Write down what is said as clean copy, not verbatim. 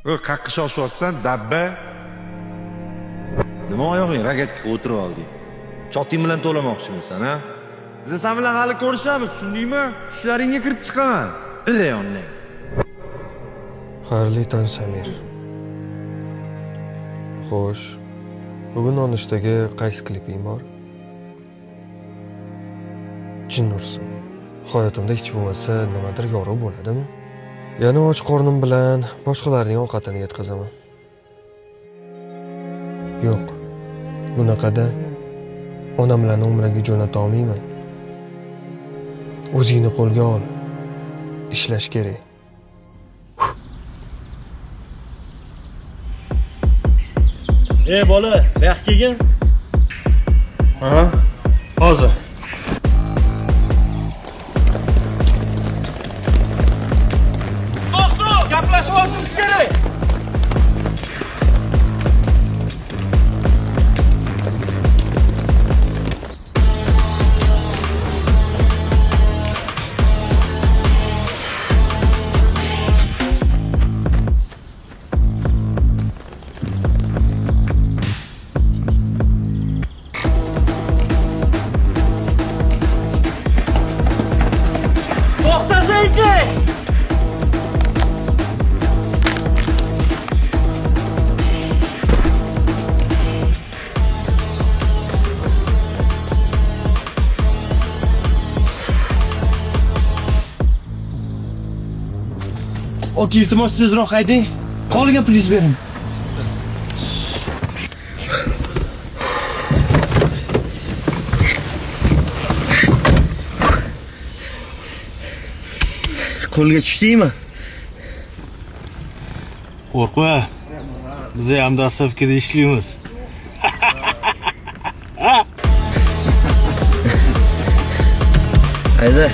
Qaqqish oshyapsan, dabba. Nima oyog'ing rogatga o'tirib olding? Choting bilan to'lamoqchimisan, ha? Biz sen bilan hali ko'rishamiz, tushundingmi? Tushlaringga kirib chiqaman. Rayonlang. Xayrli tong, Samir. Xo'sh, bugun nonushtaga qaysi kliping bor? Jin ursin. Hayotimda hech bo'lmasa nimadir yorug' bo'ladimi? Yana och qornim bilan boshqalarning ovqatini yetkazaman. Yo'q. Bunaqada onam bilan umraga jo'nata olmayman. O'zingni qo'lga ol. Ishlash kerak. Bola, bu yoqqa kelgin. Ha? Hozir. To'xta, gaplashib olishimiz kerak. Oke, iltimos tezroq haydang. Qolgan pulni bering. Qo'lga tushdingmi? Qo'rqma. Biz ham dastavkada ishlaymiz. Hayda.